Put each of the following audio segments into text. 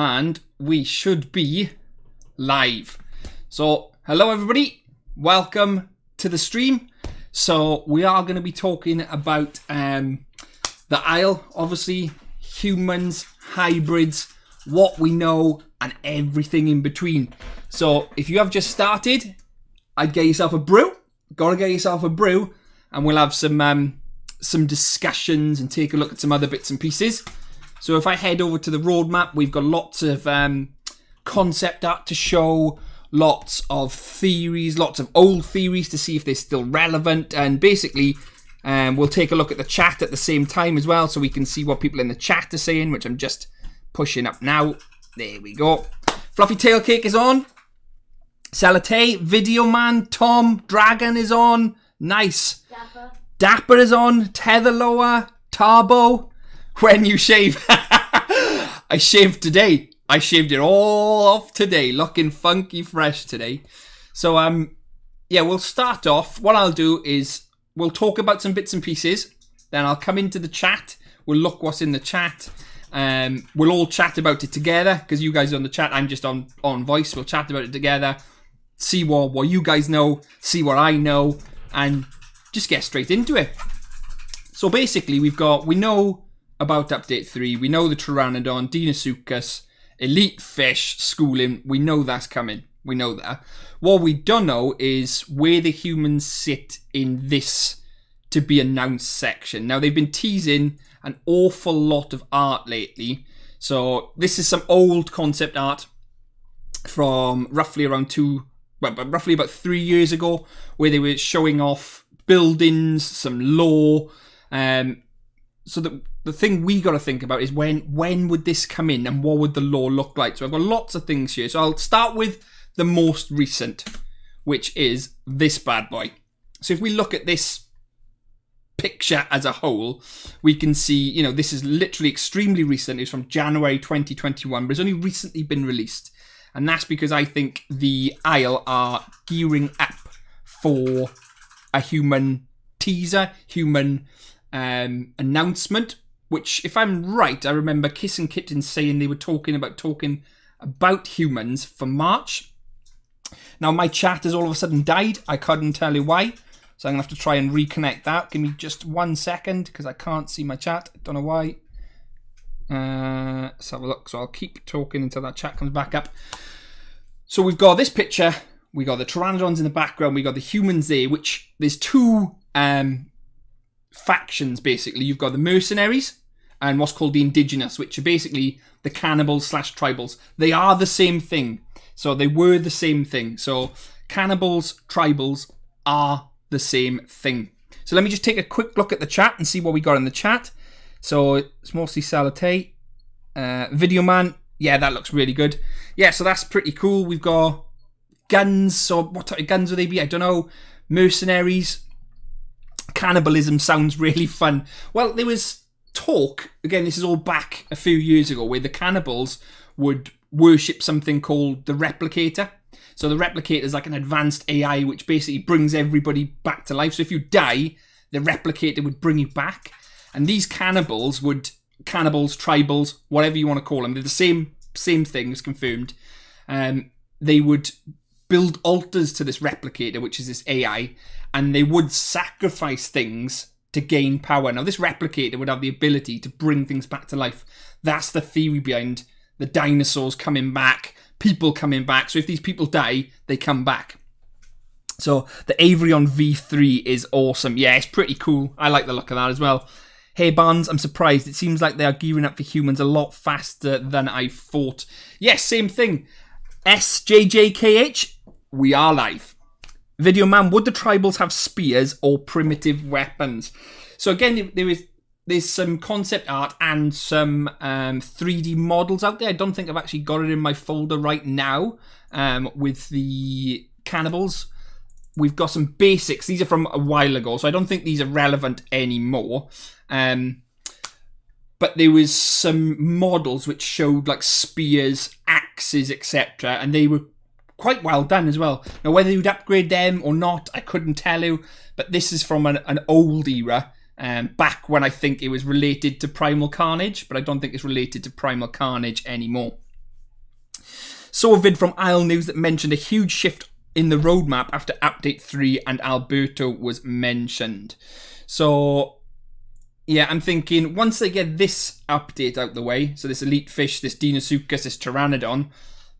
and we should be live. So, hello everybody, welcome to the stream. So, we are going to be talking about the Isle, obviously, humans, hybrids, what we know, and everything in between. So, if you have just started, I'd get yourself a brew. Gotta get yourself a brew, and we'll have some discussions and take a look at some other bits and pieces. So if I head over to the roadmap, we've got lots of concept art to show, lots of theories, lots of old theories to see if they're still relevant, and basically we'll take a look at the chat at the same time as well, so we can see what people in the chat are saying, which I'm just pushing up now. There we go. Fluffy Tail Cake is on. Salate, Video Man, Tom, Dragon is on. Nice. Dapper is on. Tether Lower, Tarbo. When you shave. I shaved today. I shaved it all off today. Looking funky fresh today. So, yeah, we'll start off. What I'll do is we'll talk about some bits and pieces. Then I'll come into the chat. We'll look what's in the chat. We'll all chat about it together because you guys are on the chat. I'm just on voice. We'll chat about it together. See what you guys know. See what I know. And just get straight into it. So basically, we know about Update 3. We know the Pteranodon, Deinosuchus, Elite Fish, Schooling. We know that's coming. We know that. What we don't know is where the humans sit in this to be announced section. Now, they've been teasing an awful lot of art lately. So this is some old concept art from roughly about 3 years ago, where they were showing off buildings, some lore. So the thing we got to think about is when would this come in and what would the lore look like? So I've got lots of things here. So I'll start with the most recent, which is this bad boy. So if we look at this picture as a whole, we can see, this is literally extremely recent. It's from January 2021, but it's only recently been released. And that's because I think the Isle are gearing up for a human teaser, human announcement, which, if I'm right, I remember Kiss and Kitten saying they were talking about humans for March. Now, my chat has all of a sudden died. I couldn't tell you why. So I'm going to have to try and reconnect that. Give me just 1 second because I can't see my chat. I don't know why. Let's have a look. So I'll keep talking until that chat comes back up. So we've got this picture. We got the Pteranodons in the background. We got the humans there, which there's two factions, basically. You've got the Mercenaries and what's called the Indigenous, which are basically the Cannibals / Tribals. They are the same thing. So they were the same thing. So Cannibals, Tribals are the same thing. So let me just take a quick look at the chat and see what we got in the chat. So it's mostly Salate. Video Man. Yeah, that looks really good. Yeah, so that's pretty cool. We've got guns. So what type of guns would they be? I don't know. Mercenaries. Cannibalism sounds really fun. Well, there was talk, again, this is all back a few years ago, where the cannibals would worship something called the Replicator. So the Replicator is like an advanced AI which basically brings everybody back to life. So if you die, the Replicator would bring you back. And these cannibals, tribals, whatever you want to call them, they're the same thing, it's confirmed. They would build altars to this Replicator, which is this AI, and they would sacrifice things to gain power. Now, this Replicator would have the ability to bring things back to life. That's the theory behind the dinosaurs coming back, people coming back. So if these people die, they come back. So the Evrima V3 is awesome. Yeah, it's pretty cool. I like the look of that as well. Hey, Barnes, I'm surprised. It seems like they are gearing up for humans a lot faster than I thought. Yes, same thing. SJJKH, we are live. Video Man, would the tribals have spears or primitive weapons? So again, there's some concept art and some 3D models out there. I don't think I've actually got it in my folder right now with the Cannibals. We've got some basics. These are from a while ago, so I don't think these are relevant anymore. But there was some models which showed like spears, axes, etc. And they were quite well done as well. Now, whether you'd upgrade them or not, I couldn't tell you. But this is from an old era, back when I think it was related to Primal Carnage. But I don't think it's related to Primal Carnage anymore. Saw a vid from Isle News that mentioned a huge shift in the roadmap after update 3 and Alberto was mentioned. So, yeah, I'm thinking once they get this update out the way, so this Elite Fish, this Deinosuchus, this Pteranodon,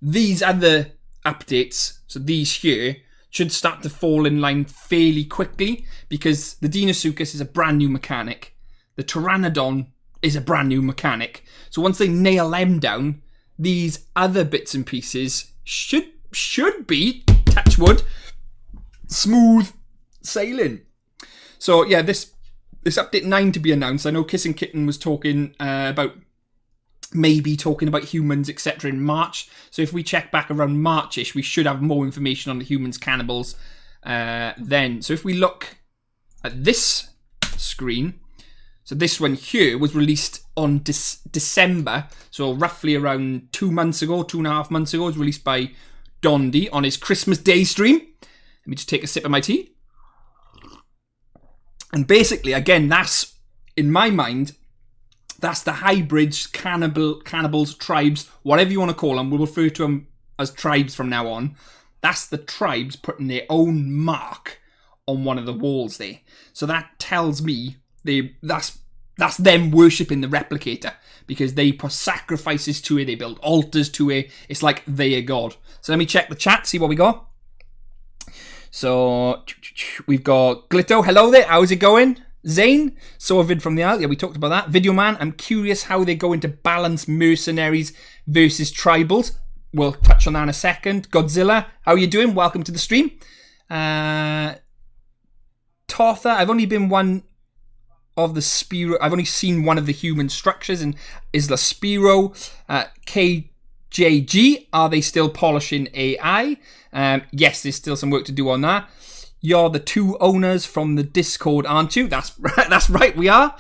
these other updates, so these here, should start to fall in line fairly quickly because the Deinosuchus is a brand new mechanic. The Pteranodon is a brand new mechanic. So once they nail them down, these other bits and pieces should be, touch wood, smooth sailing. So yeah, this update 9 to be announced. I know Kissing Kitten was talking about maybe talking about humans, etc. in March. So if we check back around Marchish, we should have more information on the humans cannibals then. So if we look at this screen, so this one here was released on December, so roughly around 2 months ago, 2.5 months ago. It was released by Dondi on his Christmas Day stream. Let me just take a sip of my tea. And basically, again, that's, in my mind, that's the hybrids, cannibals, tribes, whatever you want to call them. We'll refer to them as tribes from now on. That's the tribes putting their own mark on one of the walls there. So that tells me that's them worshipping the replicator because they put sacrifices to it, they build altars to it. It's like they are God. So let me check the chat, see what we got. So we've got Glitto. Hello there, how's it going? Zane, saw a vid from the Isle. Yeah, we talked about that. Video Man, I'm curious how they're going to balance mercenaries versus tribals. We'll touch on that in a second. Godzilla, how are you doing? Welcome to the stream. Totha, I've only been one of the Spiro. I've only seen one of the human structures in Isla Spiro. KJG, are they still polishing AI? Yes, there's still some work to do on that. You're the two owners from the Discord, aren't you? That's right. That's right. We are.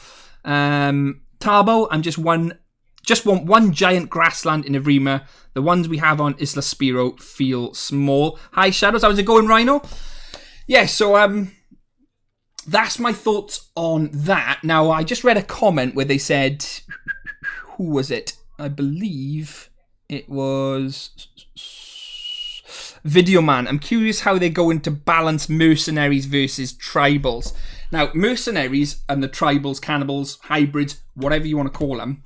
Tarbo, I'm just want one giant grassland in Evrima. The ones we have on Isla Spiro feel small. Hi, Shadows. How's it going, Rhino? Yeah. So that's my thoughts on that. Now, I just read a comment where they said, who was it? I believe it was Video Man. I'm curious how they're going to balance mercenaries versus tribals. Now, mercenaries and the tribals, cannibals, hybrids, whatever you want to call them,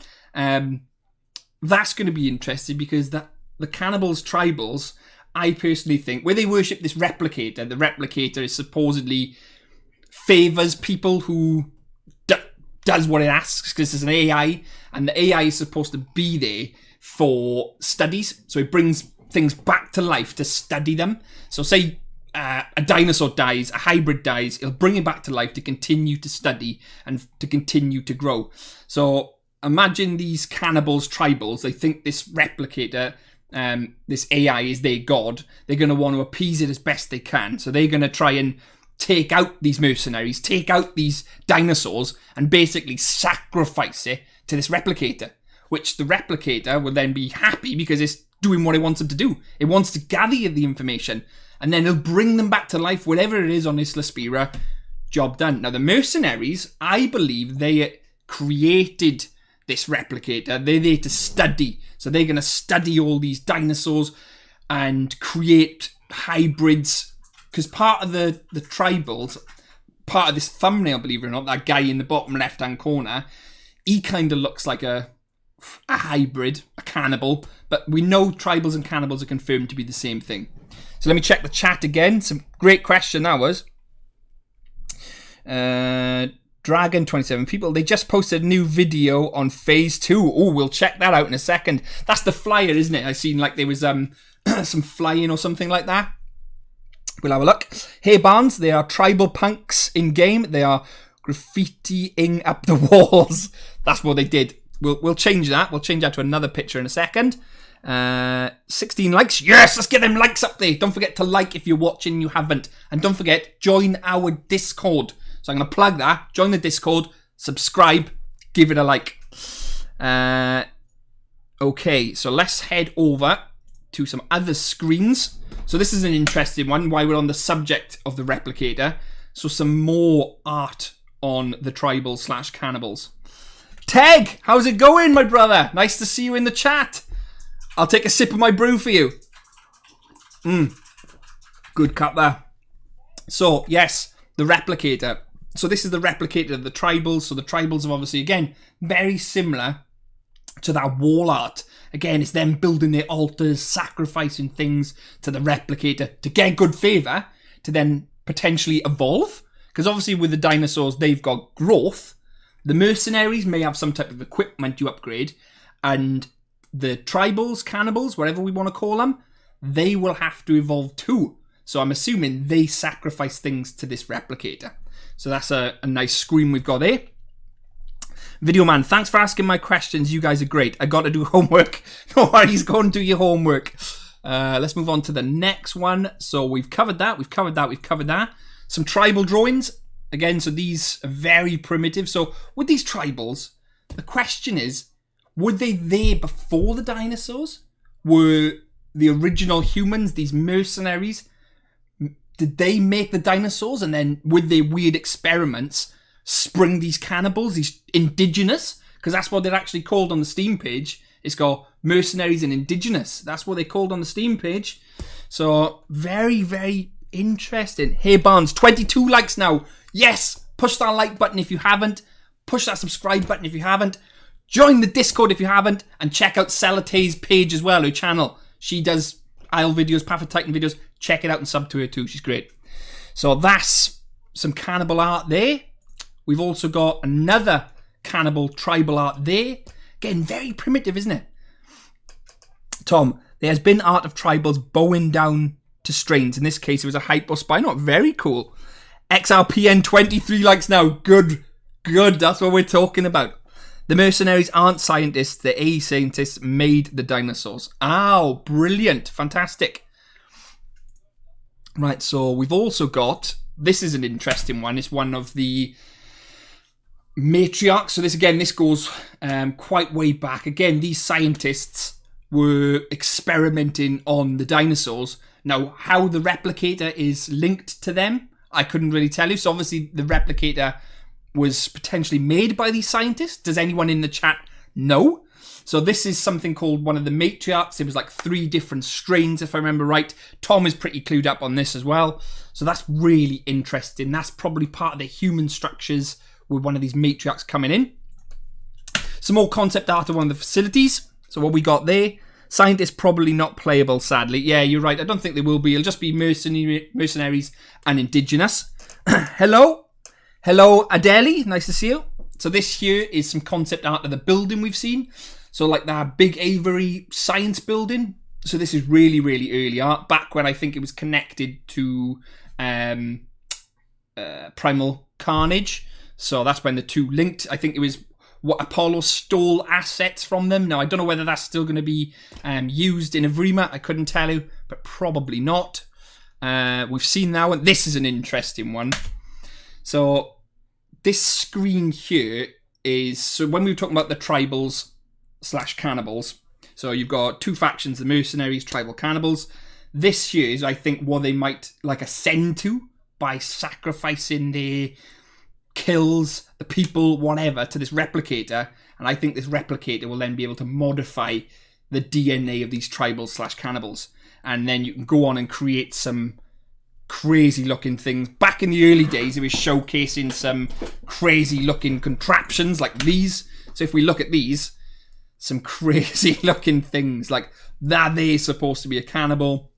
that's going to be interesting because the cannibals, tribals, I personally think, where they worship this replicator, the replicator is supposedly favors people who does what it asks because it's an AI, and the AI is supposed to be there for studies, so it brings things back to life to study them. So say a dinosaur dies, a hybrid dies, it'll bring it back to life to continue to study and to continue to grow. So imagine these cannibals, tribals, they think this replicator, this AI is their god. They're going to want to appease it as best they can. So they're going to try and take out these mercenaries, take out these dinosaurs, and basically sacrifice it to this replicator, which the replicator will then be happy because it's doing what it wants them to do. It wants to gather the information, and then it'll bring them back to life, whatever it is on Isla Spira. Job done. Now, the mercenaries, I believe they created this replicator. They're there to study. So they're going to study all these dinosaurs and create hybrids. Because part of the tribals, part of this thumbnail, believe it or not, that guy in the bottom left-hand corner, he kind of looks like a hybrid, a cannibal. But we know tribals and cannibals are confirmed to be the same thing. So let me check the chat again. Some great question that was. Dragon 27 people. They just posted a new video on phase 2. Oh, we'll check that out in a second. That's the flyer, isn't it? I seen like there was some flying or something like that. We'll have a look. Hey Barnes, they are tribal punks in game. They are graffitiing up the walls. That's what they did. We'll change that. We'll change that to another picture in a second. 16 likes. Yes, let's get them likes up there. Don't forget to like if you're watching and you haven't. And don't forget, join our Discord. So I'm going to plug that. Join the Discord. Subscribe. Give it a like. Okay, so let's head over to some other screens. So this is an interesting one while we're on the subject of the replicator. So some more art on the tribal / cannibals. Teg, how's it going, my brother? Nice to see you in the chat. I'll take a sip of my brew for you. Good cut there. So, yes, the replicator. So this is the replicator of the tribals. So the tribals are obviously, again, very similar to that wall art. Again, it's them building their altars, sacrificing things to the replicator to get good favour, to then potentially evolve. Because obviously with the dinosaurs, they've got growth. The mercenaries may have some type of equipment you upgrade. And the tribals, cannibals, whatever we want to call them, they will have to evolve too. So I'm assuming they sacrifice things to this replicator. So that's a nice screen we've got there. Video man, thanks for asking my questions. You guys are great. I got to do homework. No worries, go and do your homework. Let's move on to the next one. So we've covered that. We've covered that. Some tribal drawings. Again, so these are very primitive. So with these tribals, the question is, were they there before the dinosaurs? Were the original humans, these mercenaries, did they make the dinosaurs, and then with their weird experiments spring these cannibals, these indigenous? Because that's what they're actually called on the Steam page. It's called Mercenaries and Indigenous. That's what they're called on the Steam page. So very, very interesting. Hey Barnes, 22 likes now. Yes, push that like button if you haven't. Push that subscribe button if you haven't. Join the Discord if you haven't, and check out Celatay's page as well, her channel. She does Isle videos, Path of Titan videos. Check it out and sub to her too. She's great. So that's some cannibal art there. We've also got another cannibal tribal art there. Again, very primitive, isn't it? Tom, there has been art of tribals bowing down to strains. In this case, it was a hypospino. Very cool. XRPN 23 likes now. Good. That's what we're talking about. The mercenaries aren't scientists. The AI scientists made the dinosaurs. Oh, brilliant. Fantastic. Right, so we've also got, this is an interesting one. It's one of the matriarchs. So this goes quite way back. Again, these scientists were experimenting on the dinosaurs. Now, how the replicator is linked to them, I couldn't really tell you. So obviously the replicator was potentially made by these scientists. Does anyone in the chat know? So this is something called one of the matriarchs. It was like 3 different strains, if I remember right. Tom is pretty clued up on this as well. So that's really interesting. That's probably part of the human structures with one of these matriarchs coming in. Some more concept art of one of the facilities. So what we got there. Scientists probably not playable, sadly. Yeah, you're right. I don't think they will be. It'll just be mercenaries and indigenous. Hello, Adeli. Nice to see you. So this here is some concept art of the building we've seen. So like that big Avery science building. So this is really, really early art. Back when I think it was connected to Primal Carnage. So that's when the two linked. I think it was what Apollo stole assets from them. Now, I don't know whether that's still going to be used in Evrima. I couldn't tell you, but probably not. We've seen now, and this is an interesting one. So this screen here is, so when we were talking about the tribals / cannibals, so you've got 2 factions, the mercenaries, tribal cannibals. This here is, I think, what they might like ascend to by sacrificing their kills, the people, whatever, to this replicator. And I think this replicator will then be able to modify the DNA of these tribals / cannibals. And then you can go on and create some crazy looking things. Back in the early days, it was showcasing some crazy looking contraptions like these. So if we look at these, some crazy looking things like that, they're supposed to be a cannibal.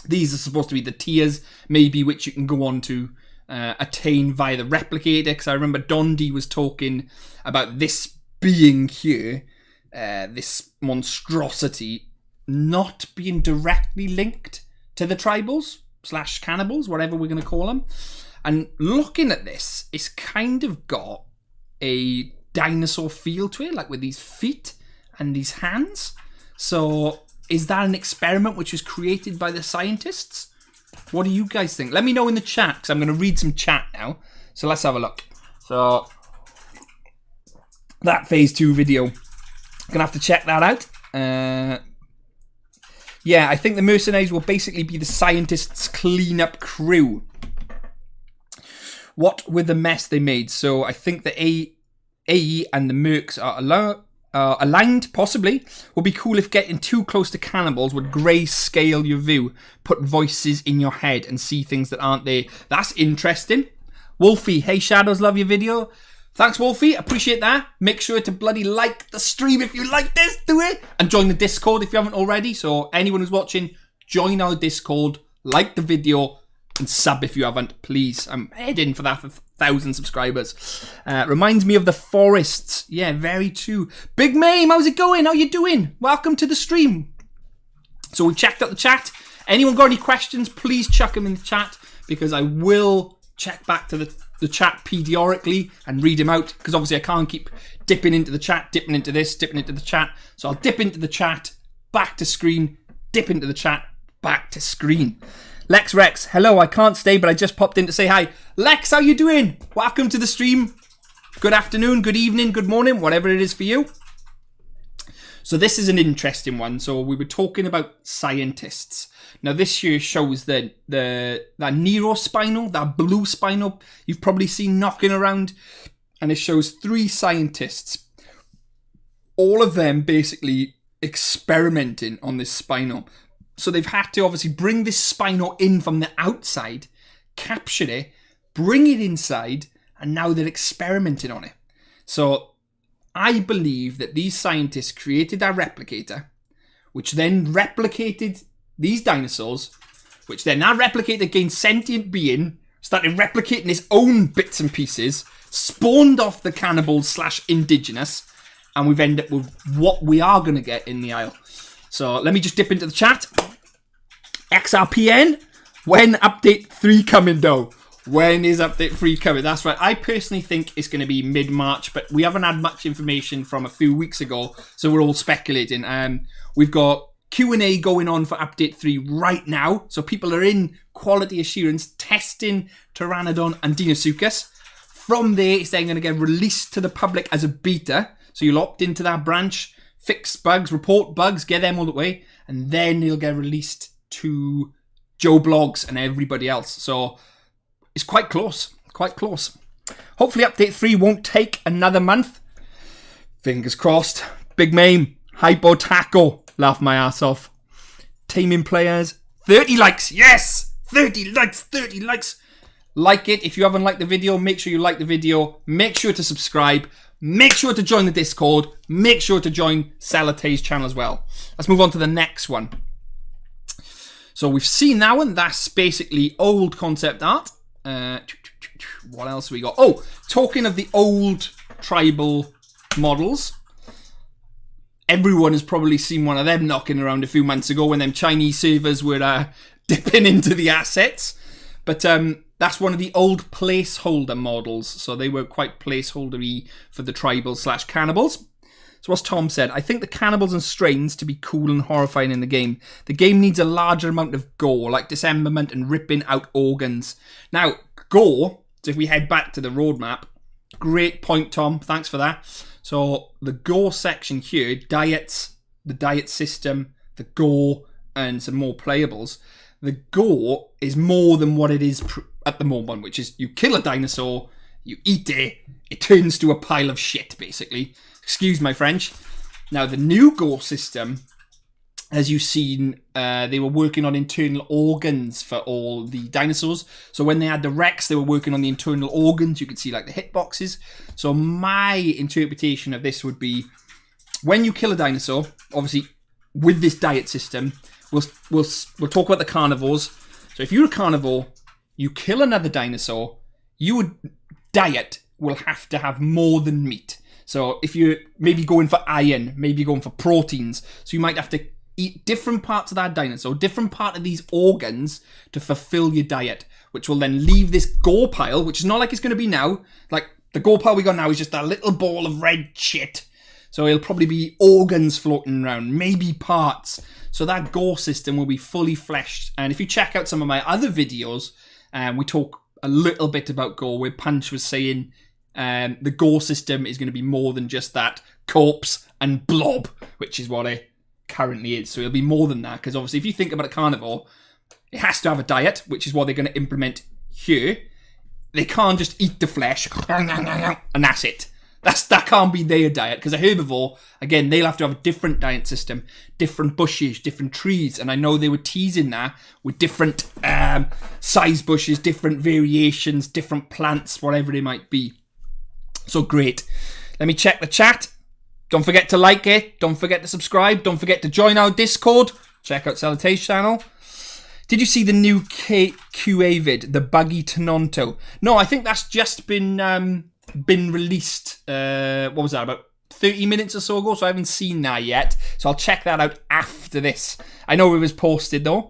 These are supposed to be the tiers, maybe, which you can go on to attain via the replicator. Because I remember Dondi was talking about this being here, this monstrosity, not being directly linked to the tribals / cannibals, whatever we're going to call them. And looking at this, it's kind of got a dinosaur feel to it, like with these feet and these hands. So is that an experiment which was created by the scientists? What do you guys think? Let me know in the chat, because I'm going to read some chat now. So let's have a look. So that phase 2 video, gonna have to check that out. Yeah, I think the mercenaries will basically be the scientists' clean-up crew. What with the mess they made? So I think the AE and the mercs are aligned, possibly. Would be cool if getting too close to cannibals would grayscale your view, put voices in your head and see things that aren't there. That's interesting. Wolfie, hey Shadows, love your video. Thanks, Wolfie. Appreciate that. Make sure to bloody like the stream if you like this. Do it. And join the Discord if you haven't already. So anyone who's watching, join our Discord, like the video, and sub if you haven't, please. I'm heading for that 1,000 subscribers. Reminds me of the forests. Yeah, very true. Big Mame, how's it going? How you doing? Welcome to the stream. So we've checked out the chat. Anyone got any questions, please chuck them in the chat, because I will check back to the chat periodically and read them out, because obviously I can't keep dipping into the chat, dipping into this, dipping into the chat. So I'll dip into the chat, back to screen, dip into the chat, back to screen. Lex Rex, hello, I can't stay, but I just popped in to say hi. Lex, how you doing? Welcome to the stream. Good afternoon, good evening, good morning, whatever it is for you. So this is an interesting one. So we were talking about scientists. Now this here shows that neurospinal, that blue spinal you've probably seen knocking around. And it shows 3 scientists. All of them basically experimenting on this spinal. So they've had to obviously bring this spinal in from the outside, capture it, bring it inside, and now they're experimenting on it. So I believe that these scientists created that replicator, which then replicated these dinosaurs, which then now replicated against sentient being, started replicating its own bits and pieces, spawned off the cannibals / indigenous, and we've ended up with what we are going to get in the aisle. So let me just dip into the chat. XRPN, when update 3 coming though? When is update 3 coming? That's right. I personally think it's going to be mid-March, but we haven't had much information from a few weeks ago, so we're all speculating. We've got Q&A going on for update 3 right now, so people are in quality assurance testing Pteranodon and Deinosuchus. From there, it's then going to get released to the public as a beta, so you'll opt into that branch, fix bugs, report bugs, get them all the way, and then it'll get released to Joe Blogs and everybody else. So it's quite close, quite close. Hopefully update 3 won't take another month. Fingers crossed. Big Mame, Hypo Taco, laugh my ass off. Taming players, 30 likes, yes! 30 likes, 30 likes. Like it. If you haven't liked the video, make sure you like the video. Make sure to subscribe. Make sure to join the Discord. Make sure to join Salatay's channel as well. Let's move on to the next one. So we've seen that one. That's basically old concept art. What else have we got? Oh, talking of the old tribal models. Everyone has probably seen one of them knocking around a few months ago when them Chinese servers were dipping into the assets. But that's one of the old placeholder models. So they were quite placeholdery for the tribal / cannibals. So what's Tom said? I think the cannibals and strains to be cool and horrifying in the game. The game needs a larger amount of gore, like dismemberment and ripping out organs. Now, gore, so if we head back to the roadmap, great point, Tom. Thanks for that. So the gore section here, diets, the diet system, the gore, and some more playables. The gore is more than what it is at the moment, which is you kill a dinosaur, you eat it, it turns to a pile of shit, basically. Excuse my French. Now, the new gore system, as you've seen, they were working on internal organs for all the dinosaurs. So when they had the Rex, they were working on the internal organs. You could see like the hitboxes. So my interpretation of this would be, when you kill a dinosaur, obviously with this diet system, we'll talk about the carnivores. So if you're a carnivore, you kill another dinosaur, your diet will have to have more than meat. So if you're maybe going for iron, maybe going for proteins, so you might have to eat different parts of that dinosaur, different part of these organs to fulfill your diet, which will then leave this gore pile, which is not like it's going to be now. Like the gore pile we got now is just a little ball of red shit. So it'll probably be organs floating around, maybe parts. So that gore system will be fully fleshed. And if you check out some of my other videos, we talk a little bit about gore, where Punch was saying the gore system is going to be more than just that corpse and blob, which is what it currently is. So it'll be more than that, because obviously if you think about a carnivore, it has to have a diet, which is what they're going to implement here. They can't just eat the flesh and that's it. That can't be their diet, because a herbivore, again, they'll have to have a different diet system, different bushes, different trees, and I know they were teasing that with different size bushes, different variations, different plants, whatever they might be. So great. Let me check the chat. Don't forget to like it. Don't forget to subscribe. Don't forget to join our Discord. Check out Salutation's channel. Did you see the new QA vid, the Buggy Tononto? No, I think that's just been released. What was that, about 30 minutes or so ago? So I haven't seen that yet. So I'll check that out after this. I know it was posted though.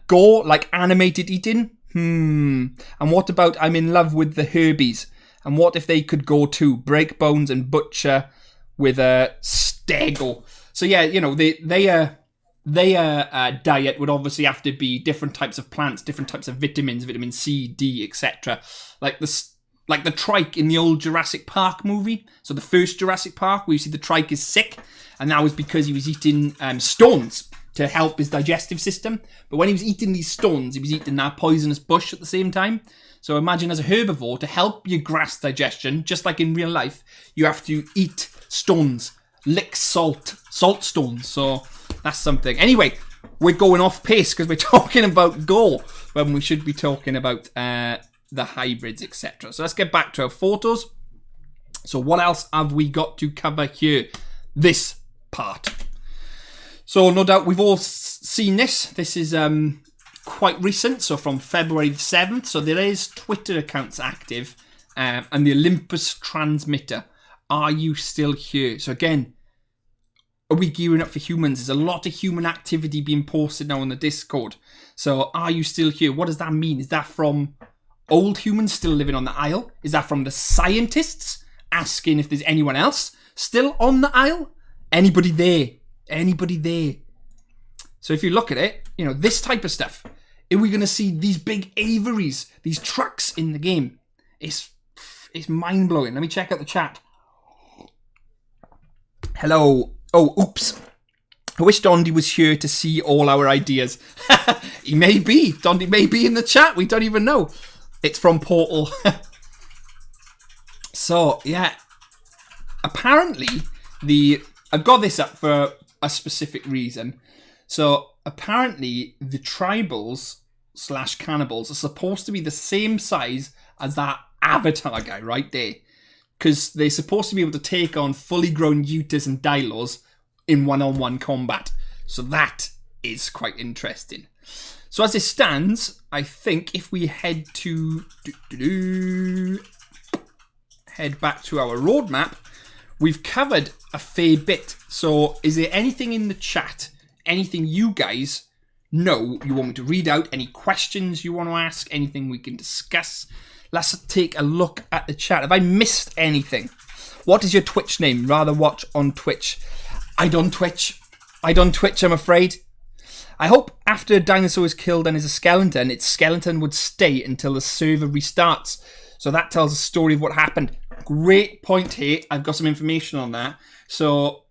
Gore, like animated eating? And what about I'm in love with the Herbies? And what if they could go too? Break bones and butcher with a stego. So yeah, you know, their diet would obviously have to be different types of plants, different types of vitamins, vitamin C, D, etc. Like the trike in the old Jurassic Park movie. So the first Jurassic Park, where you see the trike is sick, and that was because he was eating stones to help his digestive system. But when he was eating these stones, he was eating that poisonous bush at the same time. So imagine as a herbivore, to help your grass digestion, just like in real life, you have to eat stones, lick salt stones. So that's something. Anyway, we're going off pace because we're talking about Go when we should be talking about the hybrids, etc. So let's get back to our photos. So what else have we got to cover here? This part. So no doubt we've all seen this. This is quite recent, so from February the 7th. So there is Twitter accounts active and the Olympus transmitter. Are you still here? So again, are we gearing up for humans? There's a lot of human activity being posted now on the Discord. So are you still here? What does that mean? Is that from old humans still living on the Isle? Is that from the scientists asking if there's anyone else still on the Isle? Anybody there? Anybody there? So if you look at it, you know, this type of stuff. Are we going to see these big aviaries, these trucks in the game? It's mind-blowing. Let me check out the chat. Hello. Oh, oops. I wish Dondi was here to see all our ideas. He may be. Dondi may be in the chat. We don't even know. It's from Portal. So, yeah. Apparently, I've got this up for a specific reason. So, apparently, the tribals / cannibals are supposed to be the same size as that Avatar guy right there. Because they're supposed to be able to take on fully grown Utas and Dilos in one-on-one combat. So that is quite interesting. So as it stands, I think if we head to... head back to our roadmap, we've covered a fair bit. So is there anything in the chat, anything you guys know you want me to read out, any questions you want to ask, anything we can discuss? Let's take a look at the chat. Have I missed anything? What is your Twitch name? Rather watch on Twitch. I don't Twitch, I'm afraid. I hope after a dinosaur is killed and is a skeleton, its skeleton would stay until the server restarts. So that tells a story of what happened. Great point here. I've got some information on that. So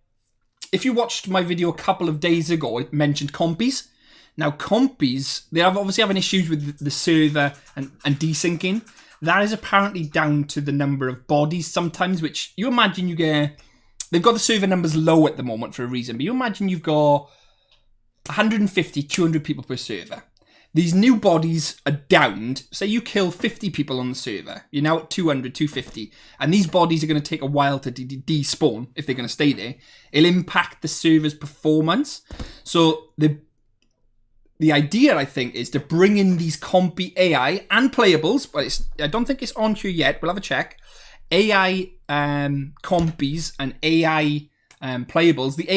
if you watched my video a couple of days ago, it mentioned compies. Now compies, they obviously having issues with the server and desyncing. That is apparently down to the number of bodies sometimes, which you imagine you get... They've got the server numbers low at the moment for a reason, but you imagine you've got 150, 200 people per server. These new bodies are downed. Say you kill 50 people on the server. You're now at 200, 250. And these bodies are going to take a while to despawn if they're going to stay there. It'll impact the server's performance. So the idea, I think, is to bring in these compy AI and playables, but I don't think it's on here yet. We'll have a check. AI compies and AI playables. The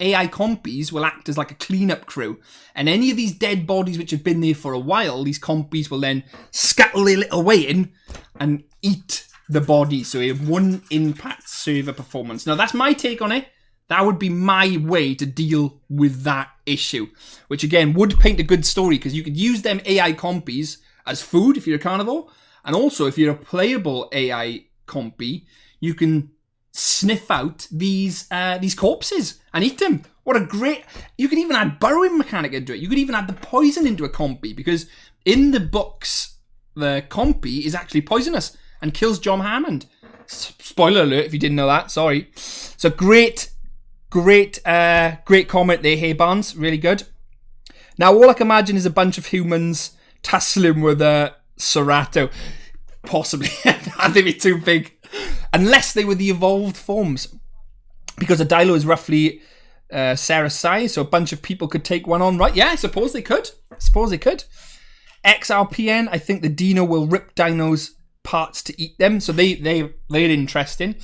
AI compies will act as like a cleanup crew. And any of these dead bodies which have been there for a while, these compies will then scuttle their little way in and eat the body. So it wouldn't impact server performance. Now, that's my take on it. That would be my way to deal with that issue, which again would paint a good story because you could use them AI compies as food if you're a carnivore, and also if you're a playable AI compy, you can sniff out these corpses and eat them. What a great... You can even add burrowing mechanic into it. You could even add the poison into a compy because in the books, the compy is actually poisonous and kills John Hammond. Spoiler alert if you didn't know that. Sorry. So great comment there, Hey Barnes. Really good. Now, all I can imagine is a bunch of humans tussling with a Cerato. Possibly. I think it's too big. Unless they were the evolved forms. Because a Dilo is roughly Sarah's size, so a bunch of people could take one on, right? Yeah, I suppose they could. XRPN, I think the Dino will rip Dinos parts to eat them, so they're interesting.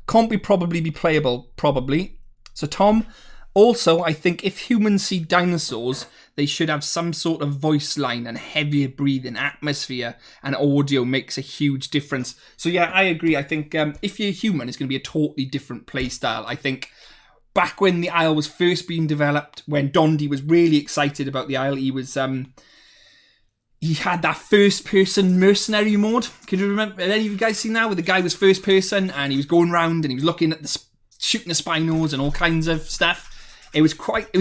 Can't probably be playable, probably. So Tom, also, I think if humans see dinosaurs, they should have some sort of voice line and heavier breathing, atmosphere and audio makes a huge difference. So yeah, I agree. I think if you're human, it's going to be a totally different play style. I think back when the Isle was first being developed, when Dondi was really excited about the Isle, he had that first-person mercenary mode. Can you remember? Have any of you guys seen that? Where the guy was first-person and he was going around and he was looking at shooting the Spinos and all kinds of stuff. It was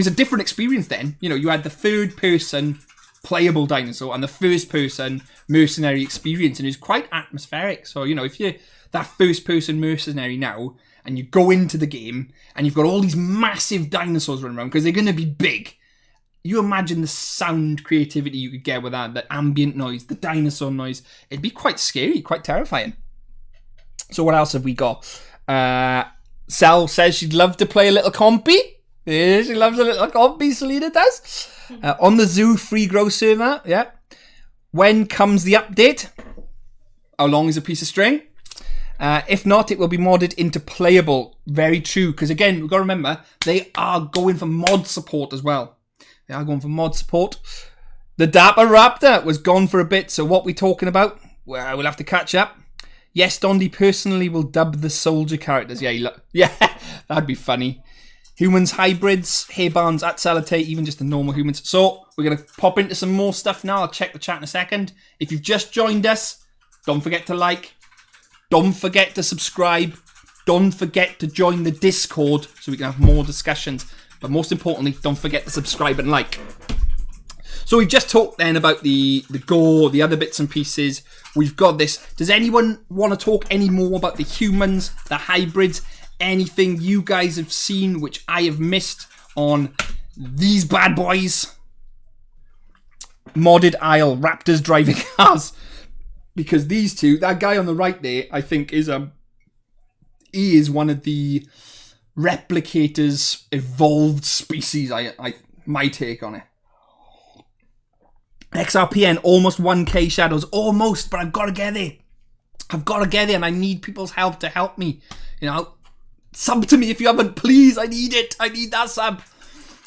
a different experience then. You know, you had the third-person playable dinosaur and the first-person mercenary experience, and it was quite atmospheric. So, you know, if you're that first-person mercenary now and you go into the game and you've got all these massive dinosaurs running around because they're going to be big, you imagine the sound creativity you could get with that, the ambient noise, the dinosaur noise. It'd be quite scary, quite terrifying. So what else have we got? Sal says she'd love to play a little compy. Yeah, she loves a little compy, Selena does. On the Zoo free grow server, yeah. When comes the update? How long is a piece of string? If not, it will be modded into playable. Very true, because again, we've got to remember, they are going for mod support as well. They are going for mod support. The Dapper Raptor was gone for a bit, so what we talking about? Well, we'll have to catch up. Yes, Dondi personally will dub the soldier characters. Yeah, that'd be funny. Humans, hybrids, Hey Barnes, at Salatate, even just the normal humans. So, we're going to pop into some more stuff now. I'll check the chat in a second. If you've just joined us, don't forget to like. Don't forget to subscribe. Don't forget to join the Discord so we can have more discussions. But most importantly, don't forget to subscribe and like. So we've just talked then about the gore, the other bits and pieces. We've got this. Does anyone want to talk any more about the humans, the hybrids? Anything you guys have seen which I have missed on these bad boys? Modded Isle, raptors driving cars. Because these two, that guy on the right there, I think is he is one of the replicators evolved species. My take on it. XRPN, almost 1k shadows. Almost, but I've got to get there. And I need people's help to help me. You know, sub to me if you haven't, please. I need it. I need that sub.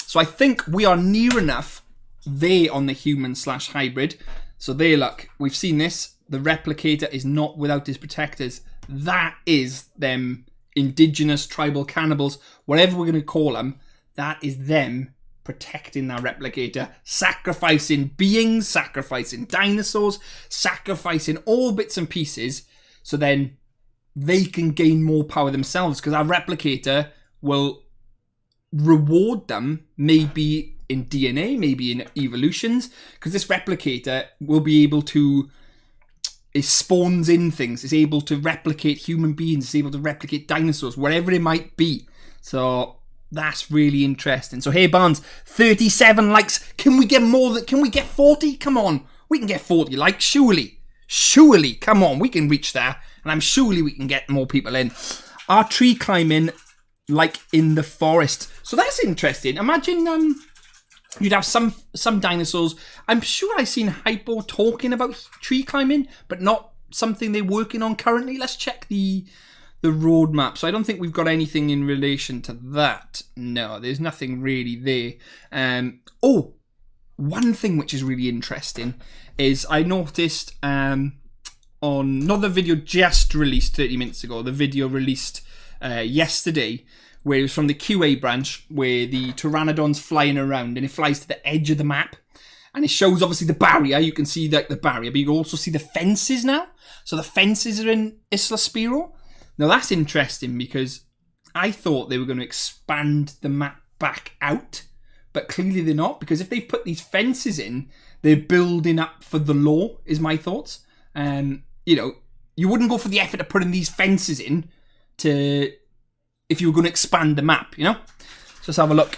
So I think we are near enough there on the human/hybrid. So there, look, we've seen this. The replicator is not without his protectors. That is them indigenous tribal cannibals, whatever we're going to call them. That is them protecting that replicator, sacrificing beings, sacrificing dinosaurs, sacrificing all bits and pieces, so then they can gain more power themselves, because our replicator will reward them, maybe in DNA, maybe in evolutions, because this replicator will be able to, it spawns in things, it's able to replicate human beings, it's able to replicate dinosaurs, whatever it might be. So that's really interesting. So hey Barnes, 37 likes. Can we get more? Can we get 40? Come on, we can get 40 likes, surely. Come on, we can reach there, and I'm surely we can get more people in. Our tree climbing like in the forest. So that's interesting. Imagine you'd have some dinosaurs. I'm sure I've seen Hypo talking about tree climbing, but not something they're working on currently. Let's check the roadmap. So I don't think we've got anything in relation to that. No, there's nothing really there. One thing which is really interesting is I noticed on not the video just released 30 minutes ago, the video released yesterday, where it was from the QA branch, where the Pteranodon's flying around and it flies to the edge of the map. And it shows obviously the barrier. You can see the barrier, but you can also see the fences now. So the fences are in Isla Spiro. Now that's interesting, because I thought they were going to expand the map back out, but clearly they're not, because if they've put these fences in, they're building up for the lore, is my thoughts. You know, you wouldn't go for the effort of putting these fences in if you were going to expand the map, you know? So let's have a look.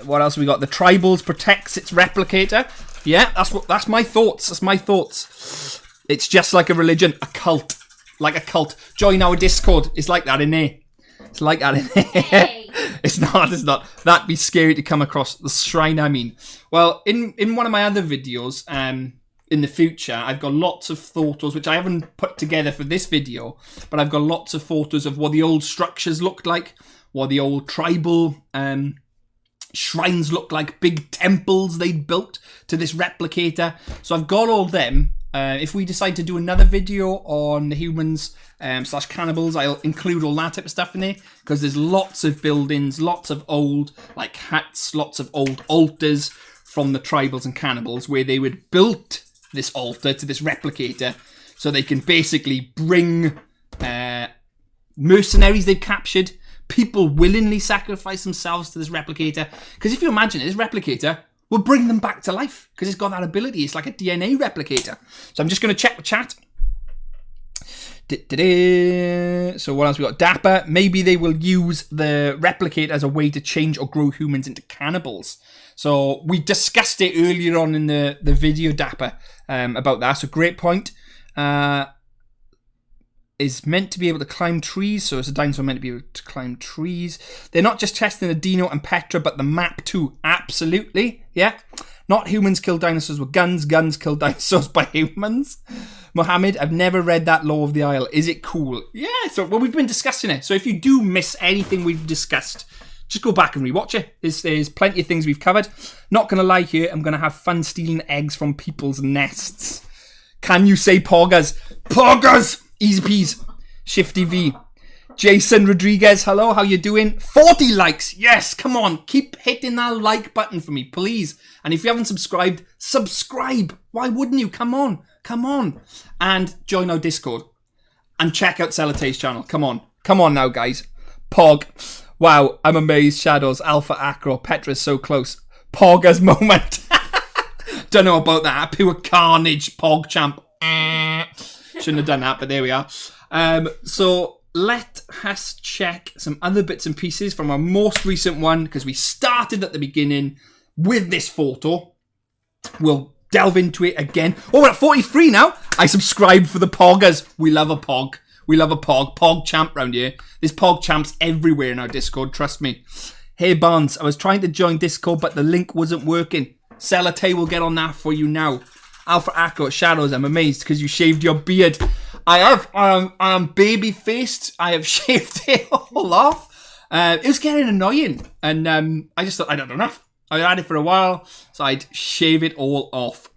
What else have we got? The Tribals protects its replicator. Yeah, that's my thoughts. That's my thoughts. It's just like a religion, a cult. Like a cult. Join our Discord. It's like that in there. It's like that in there. Hey. It's not. That'd be scary to come across. The shrine, I mean. Well, in one of my other videos, in the future, I've got lots of photos, which I haven't put together for this video, but I've got lots of photos of what the old structures looked like, what the old tribal shrines looked like, big temples they'd built to this replicator. So I've got all them. If we decide to do another video on the humans / cannibals, I'll include all that type of stuff in there, because there's lots of buildings, lots of old like huts, lots of old altars from the tribals and cannibals where they would build this altar to this replicator so they can basically bring mercenaries they've captured. People willingly sacrifice themselves to this replicator, because if you imagine it, this replicator will bring them back to life because it's got that ability. It's like a DNA replicator. So I'm just going to check the chat. So what else we got? Dapper. Maybe they will use the replicator as a way to change or grow humans into cannibals. So we discussed it earlier on in the video, Dapper, about that. So great point. Is meant to be able to climb trees. So it's a dinosaur meant to be able to climb trees. They're not just testing the Dino and Petra, but the map too. Absolutely. Yeah. Not humans kill dinosaurs with guns. Guns kill dinosaurs by humans. Mohammed, I've never read that Law of the Isle. Is it cool? Yeah. So, well, we've been discussing it. So if you do miss anything we've discussed, just go back and rewatch it. There's plenty of things we've covered. Not going to lie here. I'm going to have fun stealing eggs from people's nests. Can you say poggers? Poggers! EZPZ. Shifty V. Jason Rodriguez, hello, how you doing? 40 likes. Yes, come on. Keep hitting that like button for me, please. And if you haven't subscribed, subscribe. Why wouldn't you? Come on. Come on. And join our Discord. And check out Celote's channel. Come on. Come on now, guys. Pog. Wow, I'm amazed. Shadows, Alpha Acro, Petra's so close. Poggers moment. Don't know about that. Pure carnage, Pog champ. Shouldn't have done that, but there we are. So let us check some other bits and pieces from our most recent one, because we started at the beginning with this photo. We'll delve into it again. Oh, we're at 43 now. I subscribed for the poggers. We love a pog. We love a pog. Pog champ round here. There's pog champs everywhere in our Discord, trust me. Hey Barnes, I was trying to join Discord, but the link wasn't working. Celote will get on that for you now. Alpha Acro, Shadows, I'm amazed because you shaved your beard. I have. I'm baby-faced. I have shaved it all off. It was getting annoying. And I just thought, I don't know enough. I had it for a while, so I'd shave it all off.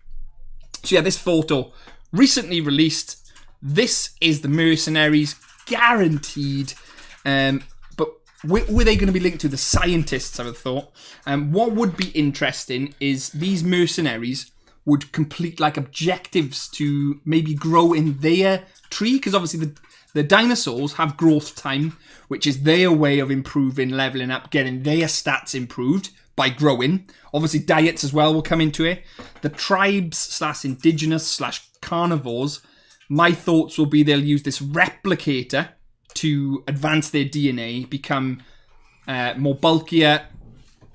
So yeah, this photo, recently released. This is the Mercenaries, guaranteed. But were they going to be linked to the scientists, I would have thought. What would be interesting is these Mercenaries would complete like objectives to maybe grow in their tree, because obviously the dinosaurs have growth time, which is their way of improving, leveling up, getting their stats improved by growing. Obviously diets as well will come into it. The tribes / indigenous / carnivores, my thoughts will be they'll use this replicator to advance their DNA, become more bulkier,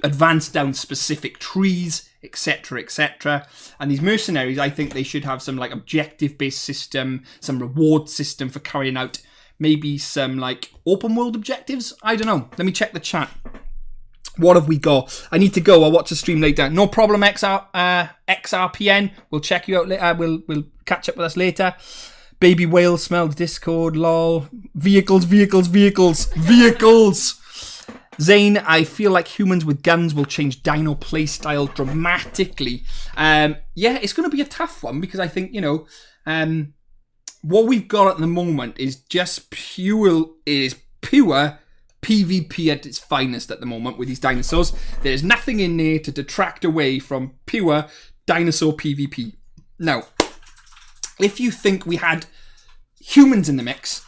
advance down specific trees, etc, etc. And these mercenaries, I think they should have some like objective based system, some reward system for carrying out maybe some like open world objectives. I don't know. Let me check the chat. What have we got? I need to go. I'll watch the stream later. No problem, XRPN. We'll check you out later. We'll catch up with us later. Baby whale smelled Discord. Lol. Vehicles. Zane, I feel like humans with guns will change dino playstyle dramatically. Yeah, it's going to be a tough one because I think, what we've got at the moment is just pure PvP at its finest at the moment with these dinosaurs. There's nothing in there to detract away from pure dinosaur PvP. Now, if you think we had humans in the mix,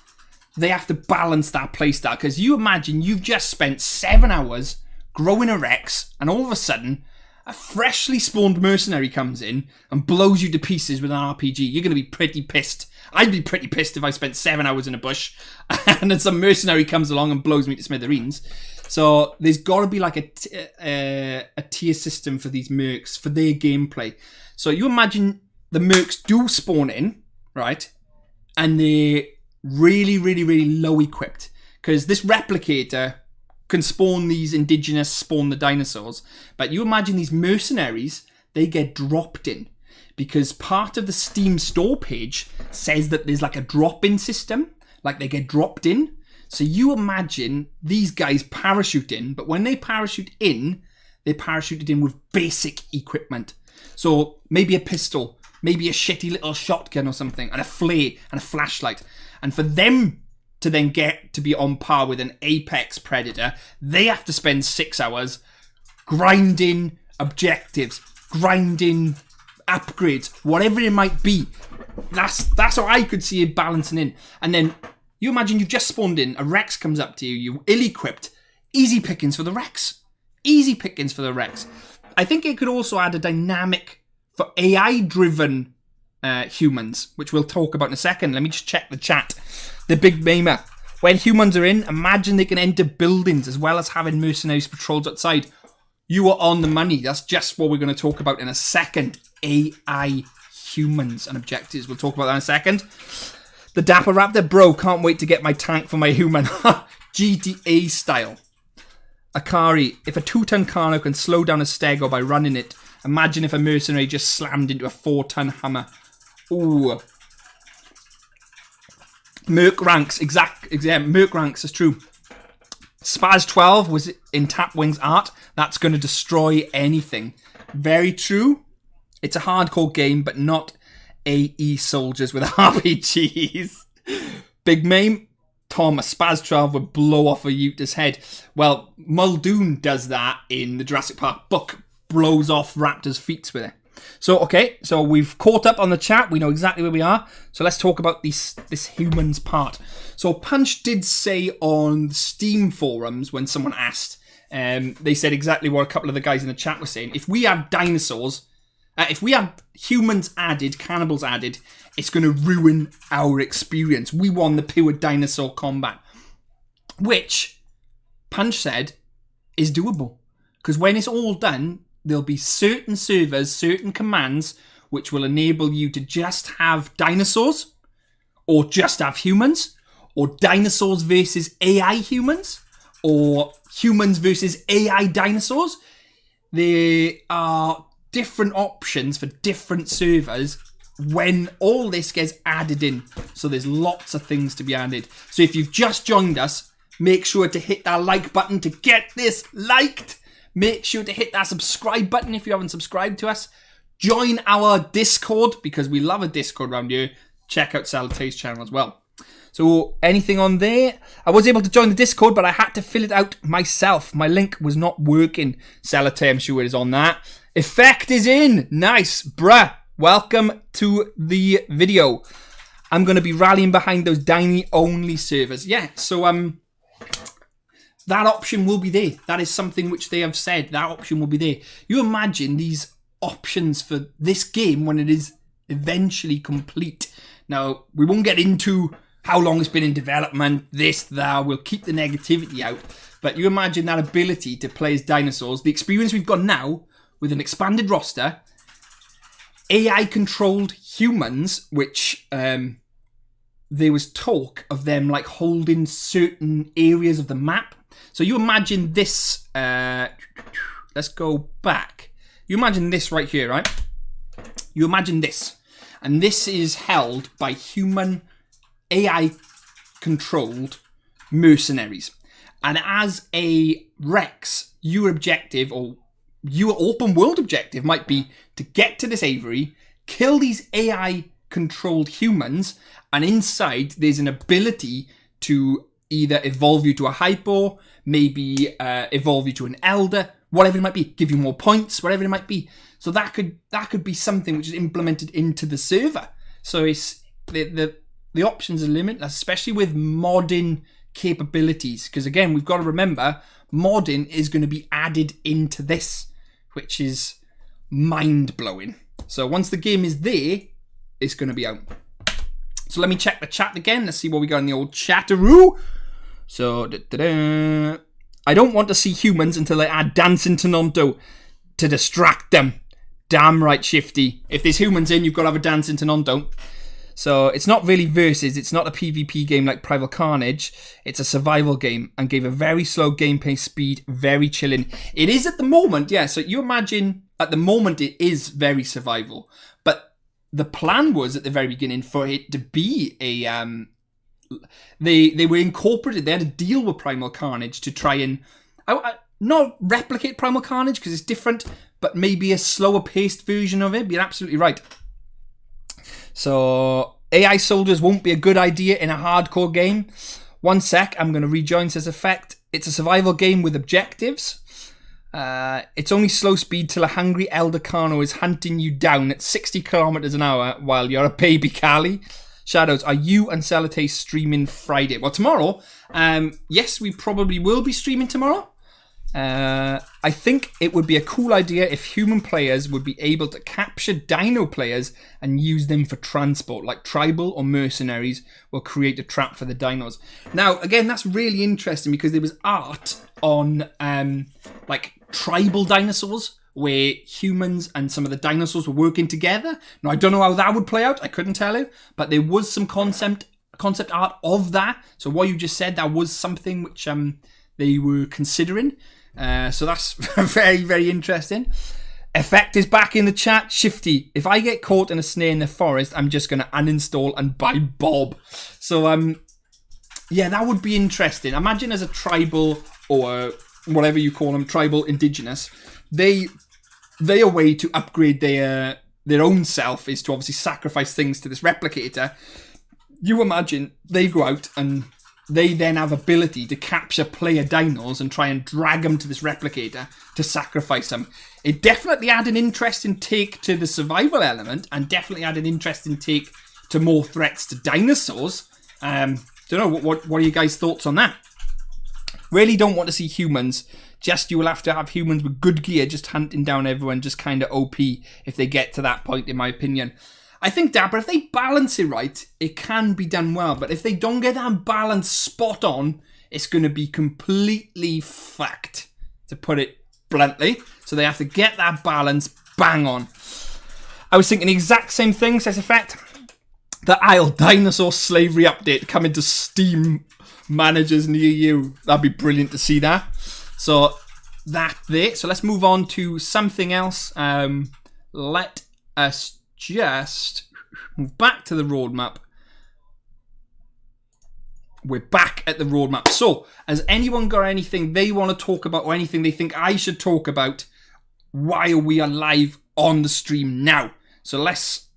they have to balance that playstyle, because you imagine you've just spent 7 hours growing a Rex, and all of a sudden a freshly spawned mercenary comes in and blows you to pieces with an RPG, you're going to be pretty pissed. I'd be pretty pissed if I spent 7 hours in a bush and then some mercenary comes along and blows me to smithereens. So there's got to be like a tier system for these mercs, for their gameplay. So you imagine the mercs do spawn in, right? And they're really, really, really low equipped. Because this replicator can spawn these indigenous, spawn the dinosaurs. But you imagine these mercenaries, they get dropped in. Because part of the Steam store page says that there's like a drop-in system. Like they get dropped in. So you imagine these guys parachute in. But when they parachute in, they're parachuted in with basic equipment. So maybe a pistol, maybe a shitty little shotgun or something, and a flare and a flashlight. And for them to then get to be on par with an apex predator, they have to spend 6 hours grinding objectives, grinding upgrades, whatever it might be. That's how I could see it balancing in. And then you imagine you've just spawned in, a Rex comes up to you, you're ill-equipped. Easy pickings for the Rex. Easy pickings for the Rex. I think it could also add a dynamic for AI-driven humans, which we'll talk about in a second. Let me just check the chat. The Big Mamer. When humans are in, imagine they can enter buildings as well as having mercenaries patrols outside. You are on the money. That's just what we're going to talk about in a second. AI humans and objectives. We'll talk about that in a second. The Dapper Raptor. Bro, can't wait to get my tank for my human. GTA style. Akari. If a 2-ton Carno can slow down a Stego by running it, imagine if a mercenary just slammed into a 4-ton Hummer. Ooh. Merc ranks. Merc ranks is true. Spaz 12 was in Tapwing's art. That's going to destroy anything. Very true. It's a hardcore game, but not AE soldiers with RPGs. Big Mame. Tom, a Spaz 12 would blow off a Uta's head. Well, Muldoon does that in the Jurassic Park book. Blows off raptors' feet with it. So, okay. So we've caught up on the chat. We know exactly where we are. So let's talk about this humans part. So Punch did say on the Steam forums when someone asked, they said exactly what a couple of the guys in the chat were saying. If we have dinosaurs, if we have humans added, cannibals added, it's going to ruin our experience. We want the pure dinosaur combat. Which, Punch said, is doable. Because when it's all done, there'll be certain servers, certain commands, which will enable you to just have dinosaurs, or just have humans, or dinosaurs versus AI humans, or humans versus AI dinosaurs. There are different options for different servers when all this gets added in. So there's lots of things to be added. So if you've just joined us, make sure to hit that like button to get this liked. Make sure to hit that subscribe button if you haven't subscribed to us. Join our Discord, because we love a Discord around here. Check out Salatae's channel as well. So anything on there? I was able to join the Discord, but I had to fill it out myself. My link was not working. Salatae, I'm sure it is on that. Effect is in. Nice. Bruh. Welcome to the video. I'm going to be rallying behind those Diny only servers. Yeah, so that option will be there. That is something which they have said. That option will be there. You imagine these options for this game when it is eventually complete. Now, we won't get into how long it's been in development, this, that. We'll keep the negativity out. But you imagine that ability to play as dinosaurs. The experience we've got now with an expanded roster, AI-controlled humans, which there was talk of them like holding certain areas of the map. So you imagine this, let's go back. You imagine this right here, right? You imagine this. And this is held by human AI-controlled mercenaries. And as a Rex, your objective, or your open world objective, might be to get to this aviary, kill these AI-controlled humans, and inside there's an ability to either evolve you to a hypo, maybe evolve you to an elder, whatever it might be, give you more points, whatever it might be. So that could be something which is implemented into the server. So it's the options are limitless, especially with modding capabilities. Because again, we've got to remember, modding is going to be added into this. which is mind-blowing. So once the game is there, it's going to be out. So let me check the chat again. Let's see what we got in the old chatteroo. So, I don't want to see humans until they add dancing to Nonto to distract them. Damn right, Shifty. If there's humans in, you've got to have a dancing to Nonto. So it's not really versus. It's not a PvP game like Primal Carnage. It's a survival game and gave a very slow gameplay speed, very chilling. It is at the moment, yeah. So you imagine at the moment it is very survival. But the plan was at the very beginning for it to be a... They were incorporated. They had a deal with Primal Carnage to try and... not replicate Primal Carnage because it's different, but maybe a slower paced version of it. You're absolutely right. So AI soldiers won't be a good idea in a hardcore game. One sec, I'm going to rejoin, says Effect. It's a survival game with objectives. It's only slow speed till a hungry Elder Carno is hunting you down at 60 kilometers an hour while you're a baby Callie. Shadows, are you and Celate streaming Friday? Well, tomorrow, yes, we probably will be streaming tomorrow. I think it would be a cool idea if human players would be able to capture dino players and use them for transport, like Tribal or Mercenaries will create a trap for the dinos. Now, again, that's really interesting because there was art on like tribal dinosaurs where humans and some of the dinosaurs were working together. Now, I don't know how that would play out. I couldn't tell you, but there was some concept art of that. So what you just said, that was something which they were considering. So that's very, very interesting. Effect is back in the chat. Shifty, if I get caught in a snare in the forest, I'm just going to uninstall and buy Bob. So, yeah, that would be interesting. Imagine as a tribal or whatever you call them, tribal indigenous, their way to upgrade their own self is to obviously sacrifice things to this replicator. You imagine they go out and they then have ability to capture player dinos and try and drag them to this replicator to sacrifice them. It definitely had an interesting take to the survival element and definitely had an interesting take to more threats to dinosaurs. Don't know, what are you guys' thoughts on that? Really don't want to see humans. Just you will have to have humans with good gear just hunting down everyone, just kind of OP if they get to that point, in my opinion. I think, Dabra, if they balance it right, it can be done well. But if they don't get that balance spot on, it's going to be completely fucked, to put it bluntly. So they have to get that balance bang on. I was thinking the exact same thing, says Effect. The Isle Dinosaur Slavery update coming to Steam managers near you. That'd be brilliant to see that. So that there. So let's move on to something else. Let us just move back to the roadmap. We're back at the roadmap. So, has anyone got anything they want to talk about or anything they think I should talk about while we are live on the stream now? So let's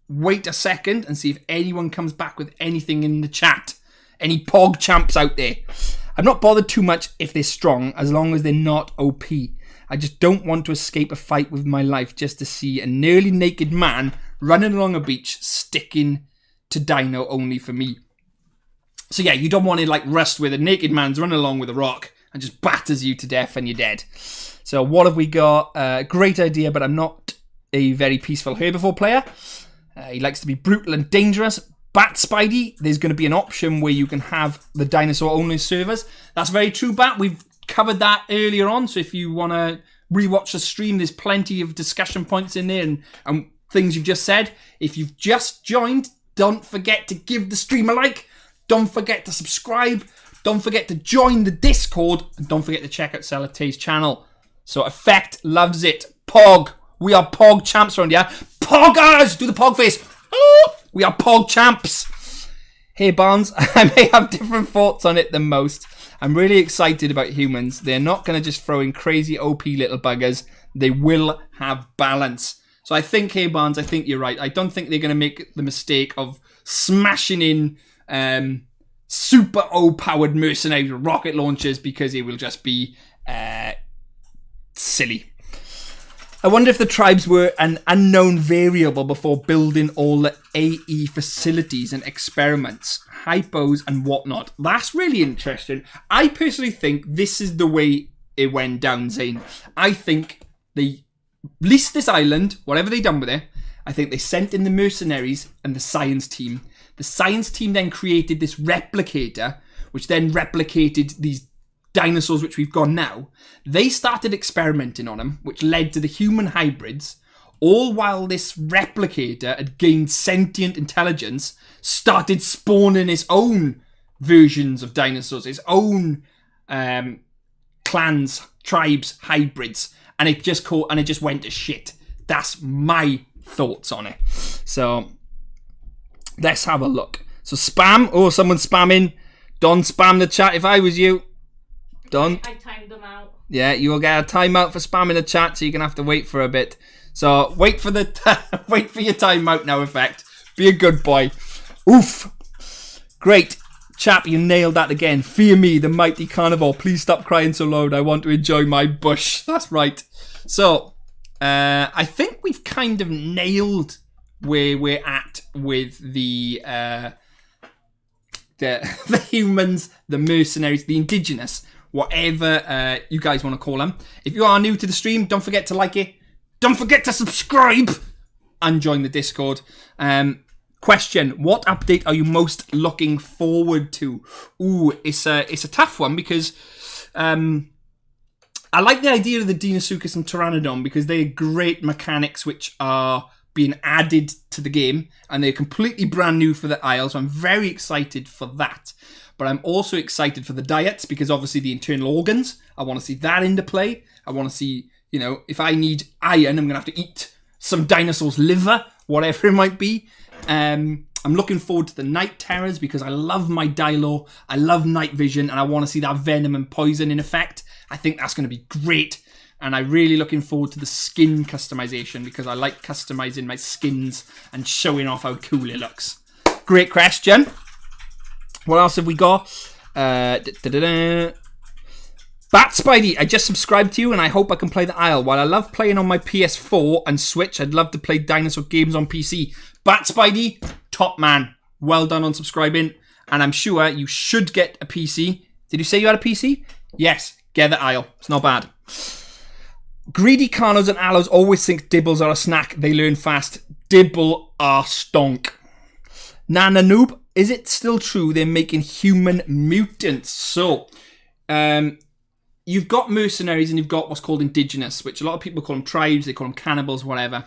wait a second and see if anyone comes back with anything in the chat. Any Pog champs out there? I'm not bothered too much if they're strong, as long as they're not OP. I just don't want to escape a fight with my life just to see a nearly naked man running along a beach sticking to dino only for me. So yeah, you don't want to like Rust where the naked man's running along with a rock and just batters you to death and you're dead. So what have we got? Great idea, but I'm not a very peaceful herbivore player. He likes to be brutal and dangerous. Bat Spidey, there's going to be an option where you can have the dinosaur-only servers. That's very true, Bat. We've covered that earlier on, so if you want to rewatch the stream, there's plenty of discussion points in there and things you've just said. If you've just joined, don't forget to give the stream a like. Don't forget to subscribe. Don't forget to join the Discord. And don't forget to check out Celate's channel. So Effect loves it. Pog. We are Pog champs around here. Poggers! Do the Pog face. We are Pog champs. Hey Barnes, I may have different thoughts on it than most. I'm really excited about humans. They're not going to just throw in crazy OP little buggers. They will have balance. So I think, hey Barnes, I think you're right. I don't think they're going to make the mistake of smashing in super O-powered mercenary rocket launchers because it will just be silly. I wonder if the tribes were an unknown variable before building all the AE facilities and experiments, hypos and whatnot. That's really interesting. I personally think this is the way it went down, Zane. I think they leased this island, whatever they done with it. I think they sent in the mercenaries and the science team. The science team then created this replicator, which then replicated these dinosaurs which we've got now. They started experimenting on them, which led to the human hybrids, all while this replicator had gained sentient intelligence, started spawning its own versions of dinosaurs, its own clans, tribes, hybrids, and it just went to shit. That's my thoughts on it. So let's have a look. So spam. Oh, someone's spamming. Don't spam the chat if I was you. Don't. I timed them out. Yeah, you will get a timeout for spamming the chat, so you're gonna have to wait for a bit. So wait for your timeout now. Effect. Be a good boy. Oof. Great. Chap, you nailed that again. Fear me, the mighty carnivore. Please stop crying so loud. I want to enjoy my bush. That's right. So, I think we've kind of nailed where we're at with the humans, the mercenaries, the indigenous, whatever you guys want to call them. If you are new to the stream, don't forget to like it. Don't forget to subscribe and join the Discord. Question: what update are you most looking forward to? Ooh, it's a tough one because I like the idea of the Deinosuchus and Pteranodon because they're great mechanics which are being added to the game and they're completely brand new for the Isle, so I'm very excited for that. But I'm also excited for the diets because obviously the internal organs, I want to see that into play. I want to see, you know, if I need iron, I'm going to have to eat some dinosaur's liver, whatever it might be. I'm looking forward to the night terrors because I love my Dilo, I love night vision, and I want to see that venom and poison in effect. I think that's going to be great, and I'm really looking forward to the skin customization because I like customizing my skins and showing off how cool it looks. Great question. What else have we got? Bat Spidey, I just subscribed to you and I hope I can play the Isle. While I love playing on my PS4 and Switch, I'd love to play dinosaur games on PC. Bat Spidey, top man. Well done on subscribing. And I'm sure you should get a PC. Did you say you had a PC? Yes, get the Isle. It's not bad. Greedy Carnos and Aloes always think Dibbles are a snack. They learn fast. Dibble are stonk. Nana Noob, is it still true they're making human mutants? So, you've got mercenaries and you've got what's called indigenous, which a lot of people call them tribes, they call them cannibals, whatever.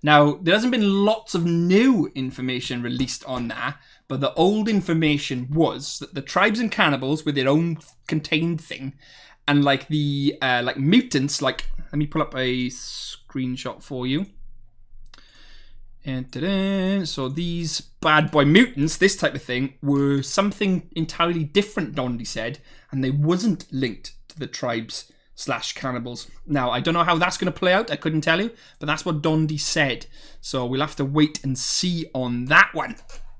Now, there hasn't been lots of new information released on that, but the old information was that the tribes and cannibals were their own contained thing, and like the like mutants, like, let me pull up a screenshot for you. And ta-da. So these bad boy mutants, this type of thing, were something entirely different, Dondi said, and they wasn't linked to the tribes / cannibals. Now, I don't know how that's going to play out. I couldn't tell you, but that's what Dondi said. So we'll have to wait and see on that one.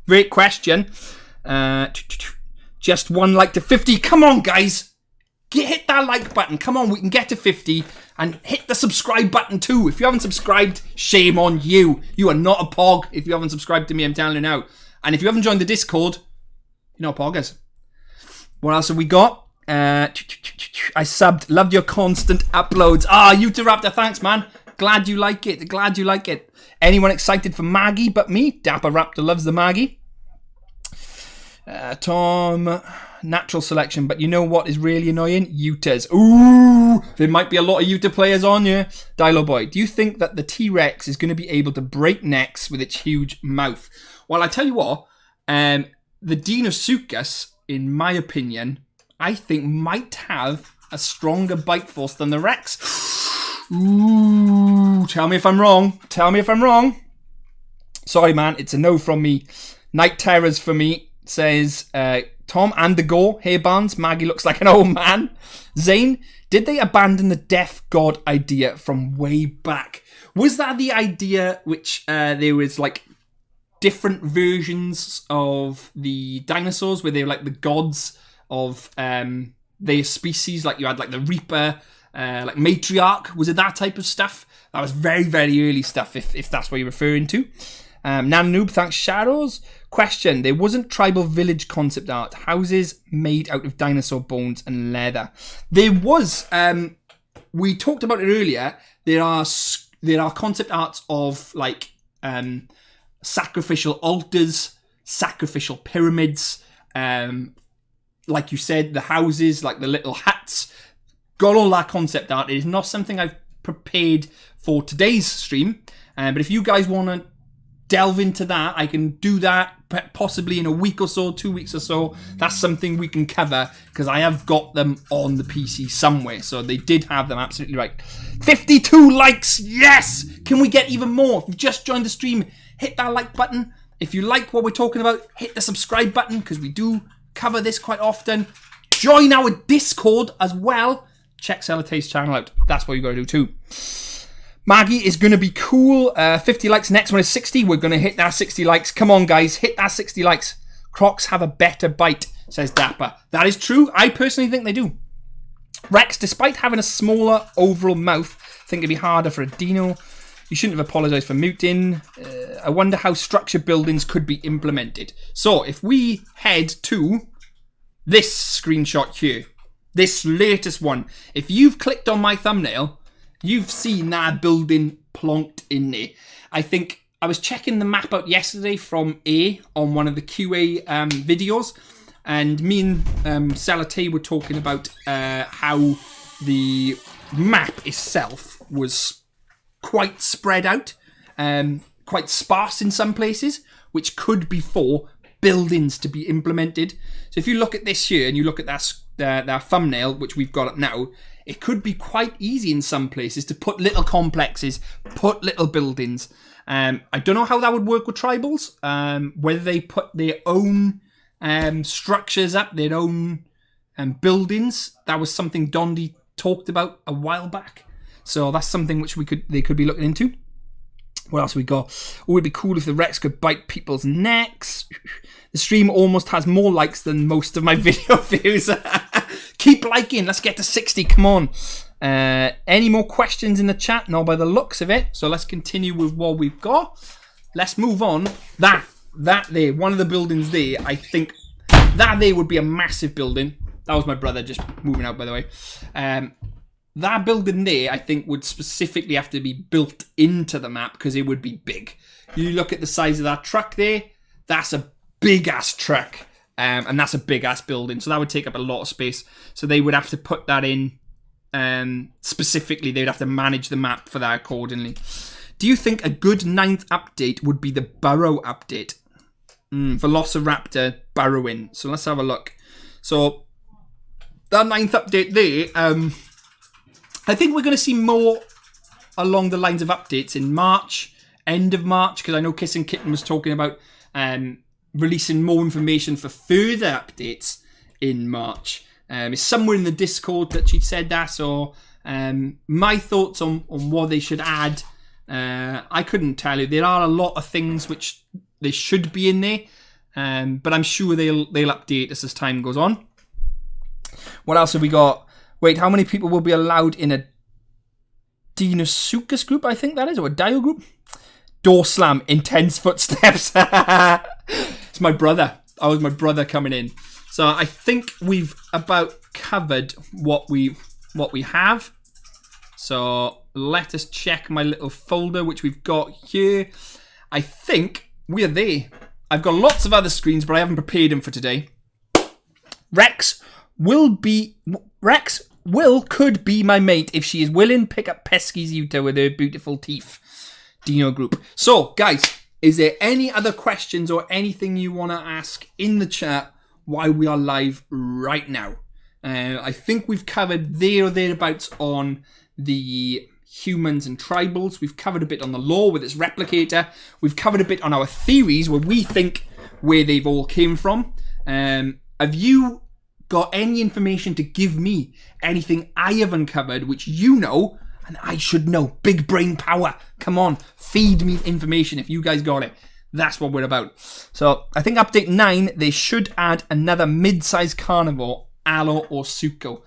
Great question. Just one like to 50. Come on, guys. Hit that like button. Come on, we can get to 50. And hit the subscribe button too. If you haven't subscribed, shame on you. You are not a pog if you haven't subscribed to me, I'm telling you now. And if you haven't joined the Discord, you're not poggers. What else have we got? I subbed. Loved your constant uploads. Uteraptor, thanks, man. Glad you like it. Glad you like it. Anyone excited for Maggie but me? Dapper Raptor loves the Maggie. Tom, natural selection, but you know what is really annoying? Utas. Ooh, there might be a lot of Utah players on here. Dilo Boy, do you think that the T-Rex is going to be able to break necks with its huge mouth? Well, I tell you what, the Deinosuchus, in my opinion, I think might have a stronger bite force than the Rex. Ooh, tell me if I'm wrong. Tell me if I'm wrong. Sorry, man, it's a no from me. Night Terrors for me. Says Tom and the Gore hairbands. Maggie looks like an old man. Zane, did they abandon the death god idea from way back? Was that the idea which there was like different versions of the dinosaurs where they were like the gods of their species? Like you had like the Reaper, like Matriarch. Was it that type of stuff? That was very, very early stuff if that's what you're referring to. Nanoob, thanks Shadows. Question, there wasn't tribal village concept art. Houses made out of dinosaur bones and leather. There was we talked about it earlier. There are concept arts of like sacrificial altars, sacrificial pyramids, like you said, the houses, like the little huts. Got all that concept art. It is not something I've prepared for today's stream, but if you guys want to delve into that, I can do that possibly in a week or so, 2 weeks or so. That's something we can cover because I have got them on the PC somewhere. So they did have them, absolutely right. 52 likes, yes! Can we get even more? If you've just joined the stream, hit that like button. If you like what we're talking about, hit the subscribe button because we do cover this quite often. Join our Discord as well. Check Sellotae's channel out. That's what you got to do too. Maggie is going to be cool. 50 likes. Next one is 60. We're going to hit that 60 likes. Come on, guys. Hit that 60 likes. Crocs have a better bite, says Dapper. That is true. I personally think they do. Rex, despite having a smaller overall mouth, I think it'd be harder for a dino. You shouldn't have apologized for muting. I wonder how structured buildings could be implemented. So, if we head to this screenshot here, this latest one, if you've clicked on my thumbnail, you've seen that building plonked in there. I think I was checking the map out yesterday from A on one of the QA videos, and me and Sellotae were talking about how the map itself was quite spread out, quite sparse in some places, which could be for buildings to be implemented. So if you look at this here and you look at that thumbnail, which we've got up now, it could be quite easy in some places to put little complexes, put little buildings. I don't know how that would work with tribals, whether they put their own structures up, their own buildings. That was something Dondi talked about a while back. So that's something which they could be looking into. What else we got? Oh, it'd be cool if the Rex could bite people's necks. The stream almost has more likes than most of my video views. Keep liking. Let's get to 60. Come on. Any more questions in the chat? No, by the looks of it. So let's continue with what we've got. Let's move on. That there, one of the buildings there, I think that there would be a massive building. That was my brother just moving out, by the way. That building there, I think, would specifically have to be built into the map because it would be big. You look at the size of that truck there, that's a big-ass truck, and that's a big-ass building, so that would take up a lot of space. So they would have to put that in specifically. They'd have to manage the map for that accordingly. Do you think a good 9th update would be the burrow update? Velociraptor burrowing. So let's have a look. So that 9th update there, I think we're going to see more along the lines of updates in March, end of March, because I know Kiss and Kitten was talking about releasing more information for further updates in March. It's somewhere in the Discord that she said that, so my thoughts on what they should add, I couldn't tell you. There are a lot of things which they should be in there, but I'm sure they'll update as time goes on. What else have we got? Wait, how many people will be allowed in a Dinosuchus group, I think that is, or a Dio group? Door slam, intense footsteps. It's my brother. Oh, it was my brother coming in. So I think we've about covered what we have. So let us check my little folder, which we've got here. I think we're there. I've got lots of other screens, but I haven't prepared them for today. Rex could be my mate if she is willing. Pick up Pesky's Utah with her beautiful teeth. Dino group. So, guys, is there any other questions or anything you want to ask in the chat while we are live right now? I think we've covered there or thereabouts on the humans and tribals. We've covered a bit on the lore with its replicator. We've covered a bit on our theories where we think where they've all came from. Have you got any information to give me? Anything I have uncovered which you know and I should know? Big brain power. Come on, feed me information if you guys got it. That's what we're about. So I think update 9, they should add another mid-sized carnivore, Alo or Suko.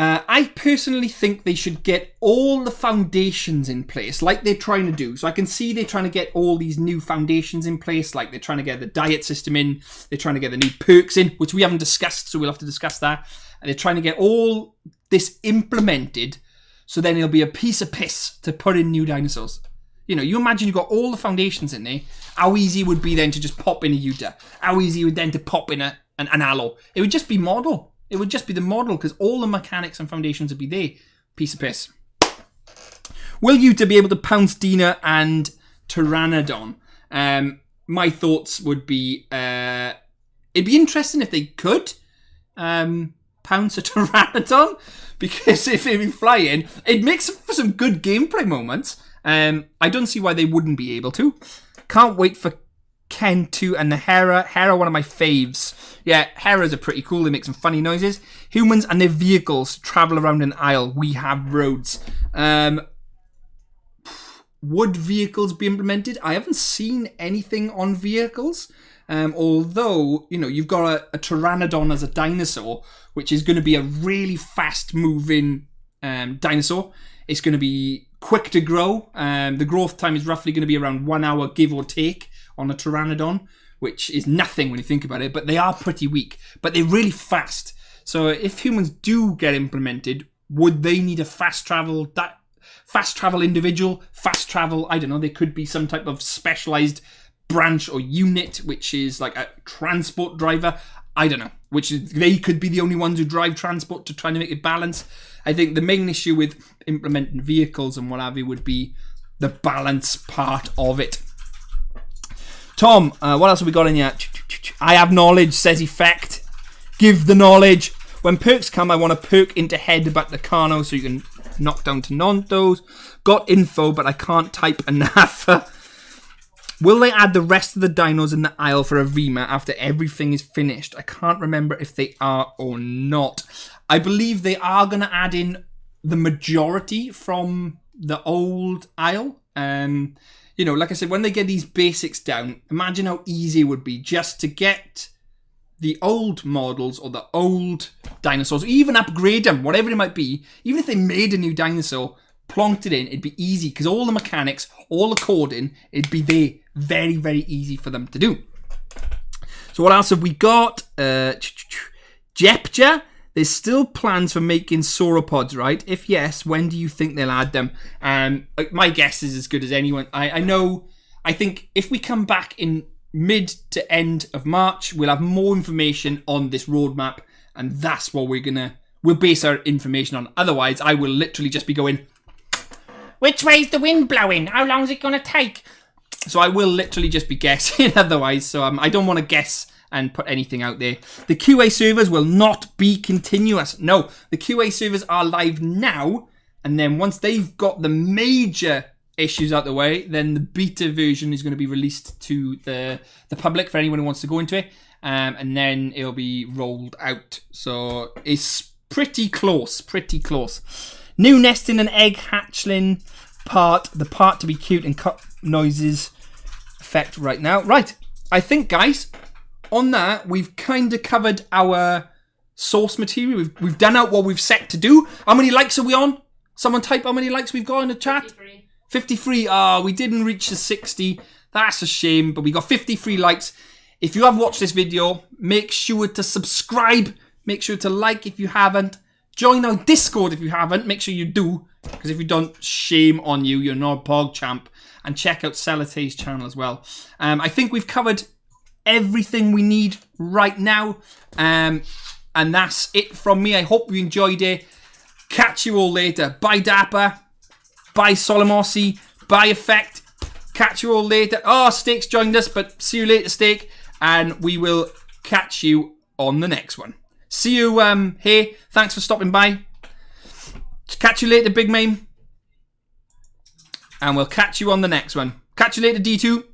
I personally think they should get all the foundations in place like they're trying to do. So I can see they're trying to get all these new foundations in place, like they're trying to get the diet system in, they're trying to get the new perks in, which we haven't discussed, so we'll have to discuss that. And they're trying to get all this implemented so then it'll be a piece of piss to put in new dinosaurs. You know, you imagine you've got all the foundations in there. How easy it would be then to just pop in a Yuta? How easy it would then to pop in an Allo? It would just be model. It would just be the model because all the mechanics and foundations would be there. Piece of piss. Will Yuta be able to pounce Dina and Pteranodon? My thoughts would be, it'd be interesting if they could pounce a Pteranodon, because if they'd be flying, it makes for some good gameplay moments. I don't see why they wouldn't be able to. Can't wait for Ken 2 and the Hera. Hera, one of my faves. Yeah, Heras are pretty cool. They make some funny noises. Humans and their vehicles travel around an aisle. We have roads. Would vehicles be implemented? I haven't seen anything on vehicles. Although, you know, you've got a Pteranodon as a dinosaur, which is going to be a really fast-moving dinosaur. It's going to be quick to grow. The growth time is roughly going to be around 1 hour, give or take, on a Pteranodon, which is nothing when you think about it, but they are pretty weak. But they're really fast. So if humans do get implemented, would they need a fast travel individual? Fast travel, I don't know, there could be some type of specialized branch or unit, which is like a transport driver. I don't know, they could be the only ones who drive transport to try to make it balance. I think the main issue with implementing vehicles and what have you would be the balance part of it. Tom, what else have we got in here? I have knowledge, says Effect. Give the knowledge. When perks come, I want a perk into Headbutt the Carno so you can knock down to Nontos. Got info, but I can't type enough. Will they add the rest of the dinos in the aisle for Evrima after everything is finished? I can't remember if they are or not. I believe they are going to add in the majority from the old aisle. You know, like I said, when they get these basics down, imagine how easy it would be just to get the old models or the old dinosaurs, or even upgrade them, whatever it might be. Even if they made a new dinosaur, plonked it in, it'd be easy because all the mechanics, all the coding, it'd be there. Very, very easy for them to do. So what else have we got? Jepja. There's still plans for making sauropods, right? If yes, when do you think they'll add them? My guess is as good as anyone. I think if we come back in mid to end of March, we'll have more information on this roadmap, and that's what we'll base our information on. Otherwise, I will literally just be going, which way's the wind blowing? How long is it going to take? So I will literally just be guessing otherwise. So I don't want to guess and put anything out there. The QA servers will not be continuous. No, the QA servers are live now. And then once they've got the major issues out the way, then the beta version is going to be released to the public for anyone who wants to go into it. And then it'll be rolled out. So it's pretty close, New nesting and egg hatchling part. The part to be cute and cut noises effect right now. Right, I think, guys, on that, we've kind of covered our source material. We've done out what we've set to do. How many likes are we on? Someone type how many likes we've got in the chat. 53. Oh, we didn't reach the 60. That's a shame, but we got 53 likes. If you have watched this video, make sure to subscribe. Make sure to like if you haven't. Join our Discord if you haven't. Make sure you do, because if you don't, shame on you. You're not a pog champ. And check out Celatay's channel as well. I think we've covered everything we need right now. And that's it from me. I hope you enjoyed it. Catch you all later. Bye, Dapper. Bye, Solomossi. Bye, Effect. Catch you all later. Oh, Steak's joined us, but see you later, Steak. And we will catch you on the next one. See you here. Thanks for stopping by. Catch you later, Big Mame. And we'll catch you on the next one. Catch you later, D2.